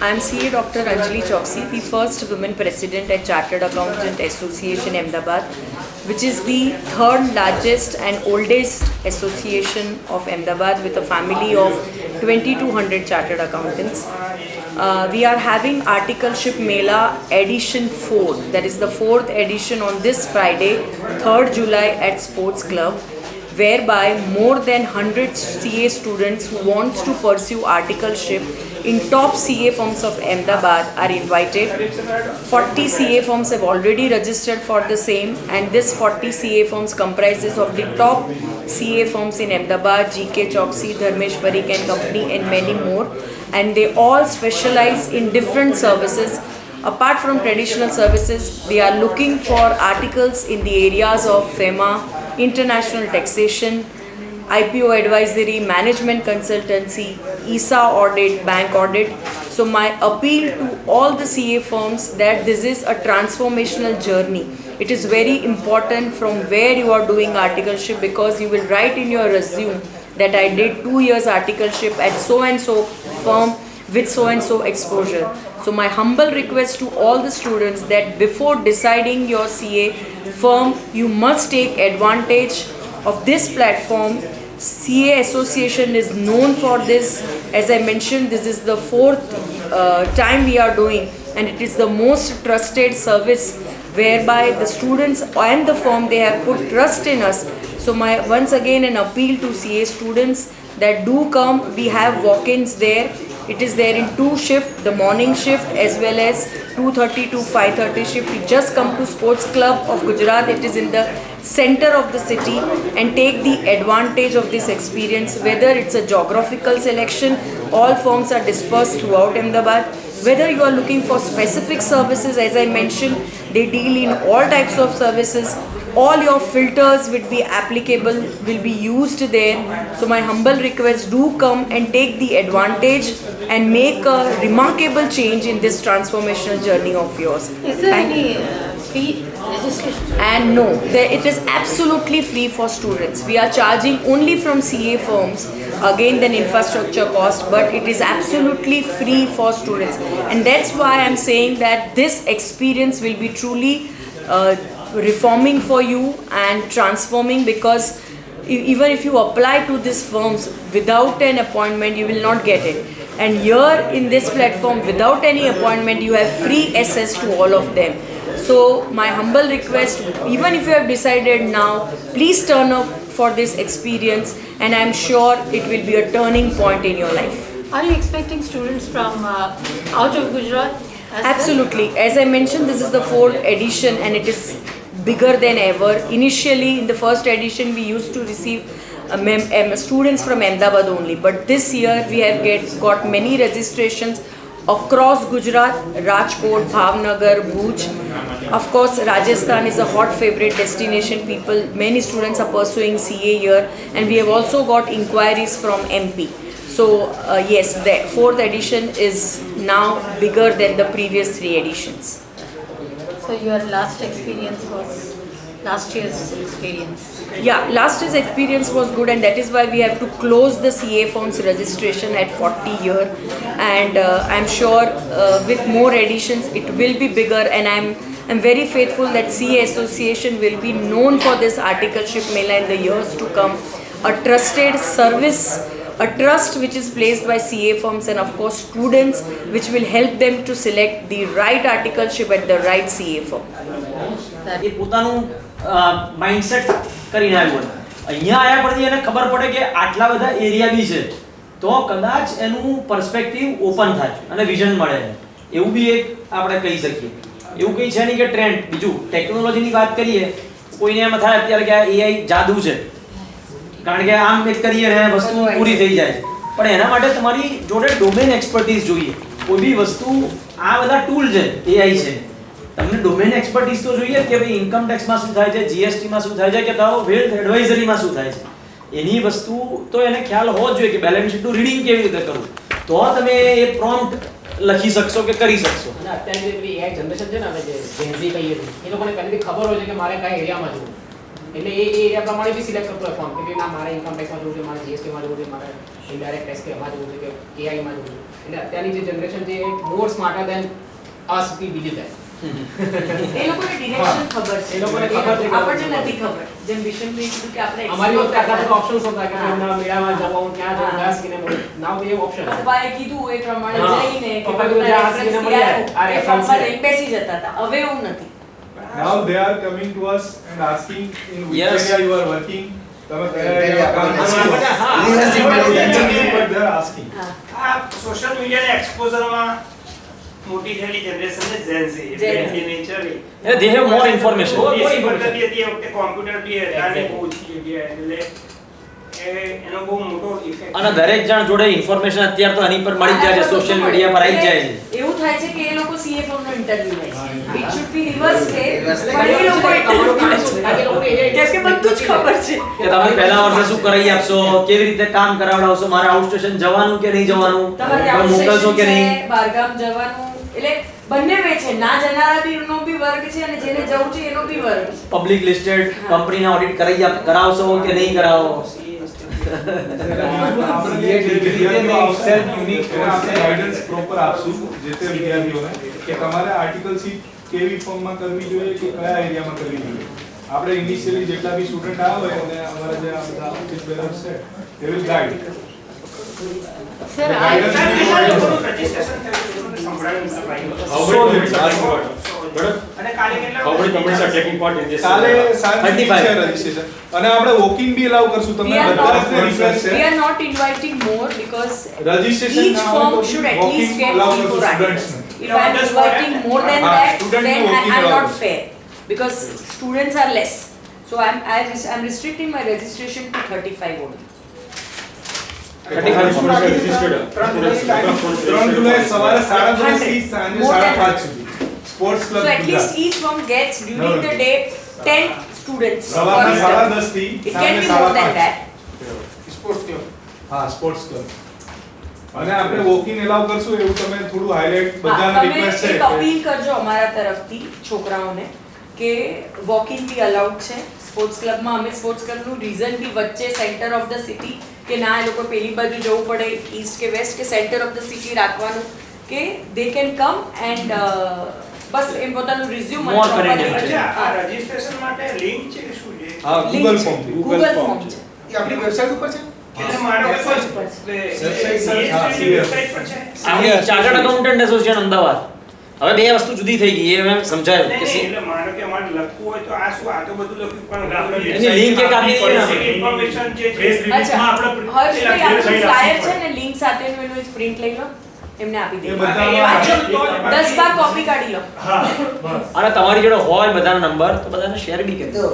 I'm CA Dr. Anjali Choksi, the first women president at Chartered Accountant Association Ahmedabad, which is the third largest and oldest association of Ahmedabad with a family of 2200 chartered accountants. We are having Articleship Mela edition 4, that is the 4th edition on this Friday, 3rd July at Sports Club, whereby more than 100 CA students who wants to pursue articleship in top CA firms of Ahmedabad are invited. 40 CA firms have already registered for the same, and this 40 CA firms comprises of the top CA firms in Ahmedabad, GK Choksi, Dharmesh Parikh and Company and many more, and they all specialize in different services. Apart from traditional services, they are looking for articles in the areas of FEMA, international taxation, IPO advisory, management consultancy, ESA audit, bank audit. So my appeal to all the CA firms that this is a transformational journey. It is very important from where you are doing articleship, because you will write in your resume that I did 2 years articleship at so and so firm with so and so exposure. So my humble request to all the students that before deciding your CA firm, you must take advantage of this platform. CA Association is known for this. As I mentioned, this is the 4th time we are doing, and it is the most trusted service whereby the students and the firm, they have put trust in us. So my once again an appeal to CA students that do come. We have walk-ins there. It is there in 2 shifts, the morning shift as well as 2:30 to 5:30 shift. You just come to Sports Club of Gujarat. It is in the center of the city, and take the advantage of this experience. Whether it's a geographical selection, all firms are dispersed throughout Ahmedabad. Whether you are looking for specific services, as I mentioned, they deal in all types of services. All your filters will be applicable, will be used there. So my humble request, do come and take the advantage and make a remarkable change in this transformational journey of yours. Is there any fee registration? And no, it is absolutely free for students. We are charging only from CA firms, again then infrastructure cost, but it is absolutely free for students. And that's why I'm saying that this experience will be truly reforming for you and transforming, because even if you apply to these firms without an appointment, you will not get it. And here in this platform, without any appointment, you have free access to all of them. So my humble request, even if you have decided now, please turn up for this experience, and I'm sure it will be a turning point in your life. Are you expecting students from out of Gujarat as Absolutely. As I mentioned, this is the 4th edition, and it is bigger than ever. Initially, in the first edition, we used to receive students from Ahmedabad only, but this year we have got many registrations across Gujarat, Rajkot, Bhavnagar, Bhuj. Of course, Rajasthan is a hot favorite destination. Many students are pursuing CA here, and we have also got inquiries from MP. So yes, the 4th edition is now bigger than the previous 3 editions. So your last experience was last year's experience? Yeah, last year's experience was good, and that is why we have to close the CA firms registration at 40 here. And I'm sure with more editions it will be bigger, and I'm very faithful that CA Association will be known for this articleship mela in the years to come. A trusted service, a trust which is placed by CA firms, and of course students, which will help them to select the right articleship at the right CA firm. એ પોતાનું mindset કરીને આવ્યો અહીંયા આયા પછી એને ખબર પડે કે આટલા બધા એરિયા બી છે, તો કદાચ એનું પર્સપેક્ટિવ ઓપન થાય અને વિઝન મળે. એવું બી એક આપણે કહી શકીએ. એવું કંઈ છે નહીં કે ટ્રેન્ડ. બીજું ટેકનોલોજીની વાત કરીએ, કોઈને એમ થાય અત્યારે કે એઆઈ જાદુ છે, કારણ કે આમ એક કરીએ ને વસ્તુ પૂરી થઈ જાય છે. પણ એના માટે તમારી જોડે ડોમેન એક્સપર્ટીઝ જોઈએ. કોઈ બી વસ્તુ, આ બધા ટૂલ છે, એઆઈ છે, તમને ડોમેન એક્સપર્ટીઝ તો જોઈએ કે ભાઈ ઇન્કમ ટેક્સમાં શું થાય છે, જીએસટીમાં શું થાય છે, કે તો વેલ્થ એડવાઇઝરીમાં શું થાય છે. એની વસ્તુ તો એને ખ્યાલ હોવો જોઈએ કે બેલેન્સ શીટનું રીડિંગ કેવી રીતે કરવું, તો તમે એ પ્રોમ્પ્ટ લખી શકશો કે કરી શકશો. અને અત્યારે જે એઆઈ જનરેશન છે ને, આપણે જે જેનઝી કહીએ છીએ, એ લોકોને પહેલેથી ખબર હોય છે કે મારે કયા એરિયામાં જવું. એટલે એ એરિયા પ્રમાણે બી સિલેક્ટ કરતો હોય ફોર્મ કે ના મારે ઇન્કમ ટેક્સમાં જવું છે, મારે જીએસટીમાં જવું છે, મારે ઇનડાયરેક્ટ ટેક્સ કેમાં જવું છે કે એઆઈમાં જવું છે. એટલે અત્યારની જે જનરેશન છે એ more smarter than us we believe that. એ લોકોને ડિરેક્શન ખબર છે, એ લોકોને ખબર છે કે આપણને નથી ખબર. જેમ વિશનભાઈ કીધું કે આપણે અમારી વખતે આટલા બધા ઓપ્શન્સ હતા કે ના મેળામાં જવું, ક્યાં જવું, કયા સ્કીને મળે. નાવ વી હેવ ઓપ્શન. પપ્પાએ કીધું એ પ્રમાણે હા. જઈને કે પપ્પાએ બધું કીધું આ reference સ્કીને મળી જાય. આ એ reference ફોર્મમાં છે. લઈને બેસી જતા હતા. હવે એવું નથી. Now they are coming to us and asking in which Yes. area you are working. તમે કયા એરિયામાં કામ કરો છો? હા. But they are asking. હા. આ સોશિયલ મીડિયાના એક્સપોઝરમાં મોટી થયેલી જનરેશન છે Gen Z. Gen Z. Naturally they have more information. દેશી પદ્ધતિ હતી એ વખતે કોમ્પ્યુટર બી હતા ને બહુ ઓછી જગ્યાએ એટલે એનો બહુ મોટો ઇફેક્ટ અને દરેક જણ જોડે ઇન્ફોર્મેશન અત્યારે તો આની પર મળી જાય છે, સોશિયલ મીડિયા પર આવી જાય છે. એવું થાય છે કે એ લોકો CFO નો ઇન્ટરવ્યુ લે છે. It should be reverse way. Reverse way. પણ એ લોકો interview લે છે. કારણ કે લોકોને એ કેમ કે બધું જ ખબર છે. કે તમે પહેલા વર્ષે શું કરાવી આપશો, કેવી રીતે કામ કરાવડાવશો, મારે આઉટ સ્ટેશન જવાનું કે નહીં જવાનું, તમારે તમે મોકલશો કે નહીં. બહારગામ જવાનું એટલે બંને વે છે. ના જનારા બી નો બી વર્ગ છે અને જેને જવું છે એનો બી વર્ગ છે. પબ્લિક લિસ્ટેડ કંપનીના ઓડિટ કરાવશો કે નહીં કરાવો. આપણે જે વિદ્યાર્થીઓ આવશે યુનિક આપણે ગાઈડન્સ પ્રોપર આપશું જે તે વિદ્યાર્થીઓને કે તમારે આર્ટિકલ સી કેવી ફોર્મમાં કરવી જોઈએ કે કયા એરિયામાં કરવી જોઈએ. આપણે ઇનિશિયલી જેટલા બી સ્ટુડન્ટ આવે હોય અને અમારા જે આ બધા ઓફિસ બેરર્સ છે they will guide. Sir, registration થયું સંભળાયું અને કાલે કેટલા કાલે સાંજે છે રજીસ્ટ્રેશન અને આપણે વોકિંગ બી અલાઉ કરશું. We તમને are બધાને not- રિક્વેસ્ટ we છે are not inviting more because registration each ના હોય firm તો should at walking least get allow 3 કરશું 4 students articles. ને. If I am Just inviting for- more than હા, that, student then નું walking I am allow not કરશું. fair because students are less. So I'm restricting my registration to 35 only. 35 3 જુલાઈ સવારે 10:30 થી સાંજે More than 5:30 સુધી sports So club at least each firm gets during the day 10 students. સવારના for each 10:30 થી term. It can સાંજે be more than 5:30. that. Sports club. હા sports club અને આપણે વોકિંગ એલાવ કરશું એવું તમે થોડું હાઇલાઇટ હા, બધાને તમે રિક્વેસ્ટ છે એક કે અપીલ કરજો અમારા તરફથી છોકરાઓને કે વોકિંગ બી અલાઉડ છે સ્પોર્ટ્સ ક્લબમાં. અમે સ્પોર્ટ્સ ક્લબનું રીઝન બી વચ્ચે સેન્ટર ઓફ ધ સિટી કે ના એ લોકો પેલી બાજુ જવું પડે ઈસ્ટ કે વેસ્ટ કે સેન્ટર ઓફ ધ સિટી રાખવાનું કે દે કેન કમ એન્ડ બસ એમ પોતાનું રિઝ્યુમ More convenient. અચ્છા આ રજીસ્ટ્રેશન માટે લિંક છે કે શું છે હા ગૂગલ ફોર્મ થી ગૂગલ ફોર્મ છે. એ આપણી વેબસાઇટ ઉપર છે. એટલે મારો Website ઉપર છે. વેબસાઇટ પર છે ચાર્ટર્ડ એકાઉન્ટન્ટ એસોસિએશન અમદાવાદ. હવે બે વસ્તુ જુદી થઈ ગઈ એ મેં સમજાયું કે નહીં, એટલે માનો કે અમારે લખવું હોય તો આ શું આ તો બધું લખ્યું પણ એની link એક આપી દઈએ ને. ઇન્ફોર્મેશન જે છે અચ્છા હર્ષભાઈ આપણું ફ્લાયર છે ને લિંક સાથેનું એનું એક પ્રિન્ટ લઈ લો એમને આપી એ દે. બધામાં 10 કોપી કાઢી લો. અને તમારી જોડે હોય બધાના નંબર તો બધાને શેર બી કરી દો.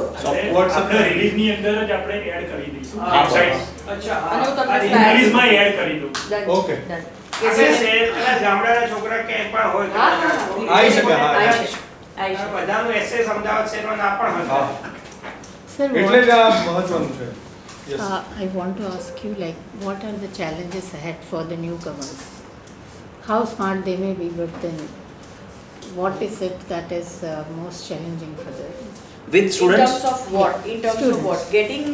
WhatsApp પર રિલીઝની અંદર જ આપણે એડ કરી દઈશું હા, વેબસાઇટ અચ્છા અને હું તમને રિલીઝમાં એડ કરી દઉં. Done. Okay. Done. આપણે શહેરના ગામડાના છોકરા ક્યાંય પણ હોય તો હા, બધા હા, આવી શકે, હા. આવી શકે. આવી શકે. બધાનું એસેસ અમદાવાદ શહેરમાં ના પણ હતા હા Sir, એટલે જ આ મહત્વનું છે. Yes. I want to ask you, like, what are the challenges ahead for the newcomers? How smart they may be, but then what is it that is most challenging for them? With In students terms of what? In terms of Students. what? Getting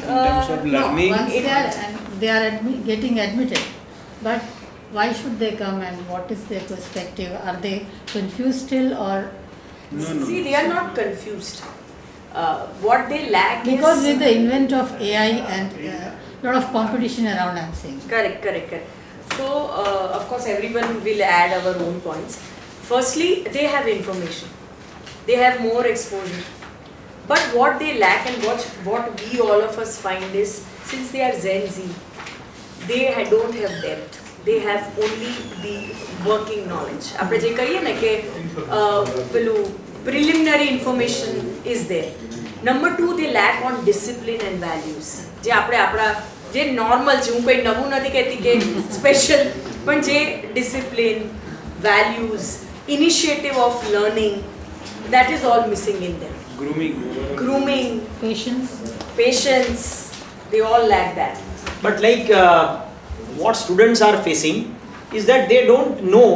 No, once they are getting admitted, but why should they come and what is their perspective? Are they confused still or see they are not confused. What they lack because is with the invent of AI and lot of competition around, I'm saying. correct. So of course everyone will add our own points. Firstly, they have information. They have more exposure. But what they lack and what we all of us find is since they are Gen Z, they don't have depth. They have only the working knowledge. આપણે જે કહીએ ને કે પેલું preliminary information is there. Number 2, they lack on discipline and values. જે આપણે આપણા જે નોર્મલ છે હું કંઈ નવું નથી કહેતી કે સ્પેશિયલ પણ જે discipline values initiative of learning that is all missing in them. Grooming, patience, they all lack that. but like what students are facing is that they don't know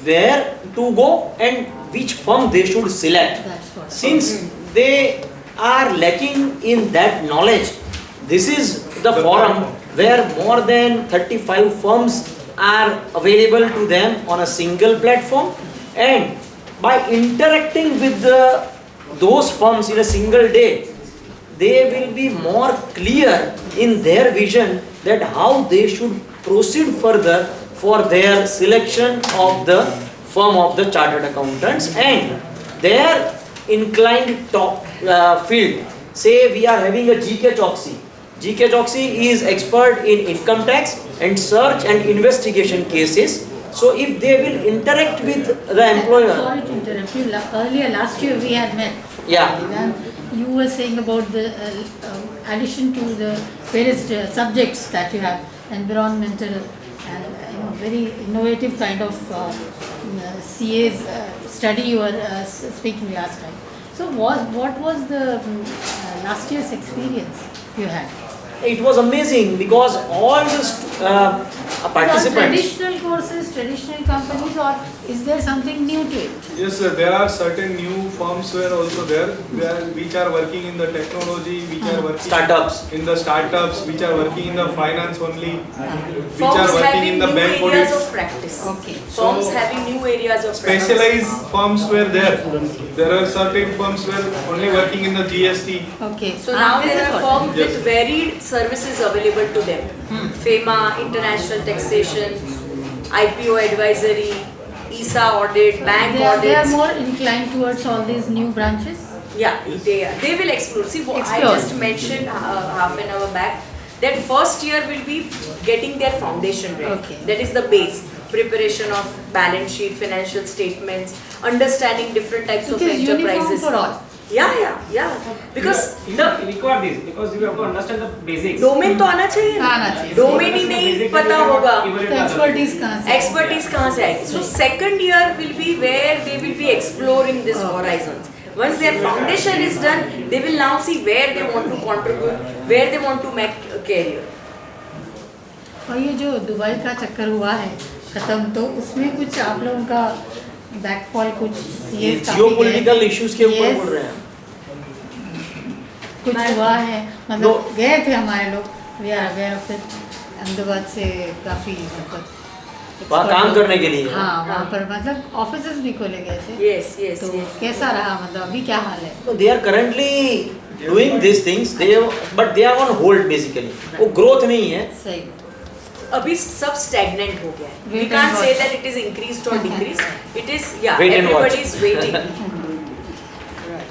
where to go and which firm they should select. That's what. Since they are lacking in that knowledge. This is the forum where more than 35 firms are available to them on a single platform, and by interacting with those firms in a single day, they will be more clear in their vision that how they should proceed further for their selection of the firm of the chartered accountants and their inclined field. Say we are having a GK Choksi. GK Choksi is expert in income tax and search and investigation cases. So if they will interact with the employer. Sorry to interrupt you. Earlier last year we had met. Yeah. And you were saying about the addition to the various subjects that you have, environmental and very innovative kind of CA's study you were speaking last time. So what was the last year's experience you had? It was amazing because all the participants. Traditional courses, traditional companies, or is there something new to it? Yes, sir. There are certain new firms were also there, which are working in the technology, which are working Startups. in the startups, which are working in the finance only, which are Firms working having in the new bank areas audits. of practice. Okay. Firms So, having new areas of practice. Specialized firms were there. There are certain firms were only working in the GST. Okay. So now this there is are what- firms with varied services available to them. FEMA, international taxation, IPO advisory, ESA audit, bank They are audits. more inclined towards all these new branches. Yeah, they will explore. See, I Explore. just mentioned half an hour back that first year will be getting their foundation ready. Okay. That is the base. Preparation of balance sheet, financial statements, understanding different types It of is uniform enterprises. for all. Yeah. Because you the require this because you have to understand the basics. Domain तो आना चाहिए आना ना चाहिए। Domain ही नहीं पता होगा तो एक्सपर्टीज कहाँ से? expertise कहाँ से आएगी so second year will be where they will be exploring this horizons once their foundation is done they will now see where they want to contribute where they want to make a career और ये जो Dubai का चक्कर हुआ है खत्म, तो उसमें कुछ आप लोगों का बैकफॉल कुछ ये CAs काफी जियोपॉलिटिकल गए। इश्यूज के ऊपर Yes, बोल रहे हैं। कुछ हुआ है मतलब दो- गए थे हमारे लोग, we are aware of it, Ahmedabad से काफी मतलब वहाँ काम करने के लिए। हाँ वहाँ पर मतलब ऑफिसेज भी खोले गए थे। yes तो कैसा रहा, मतलब अभी क्या हाल है? So they are currently doing these things, but they are on hold basically. वो growth नहीं है। सही। अभी सब stagnant हो गया है we Wait and can't say watch. that it is increased or decreased it is Wait and watch. everybody is waiting Right.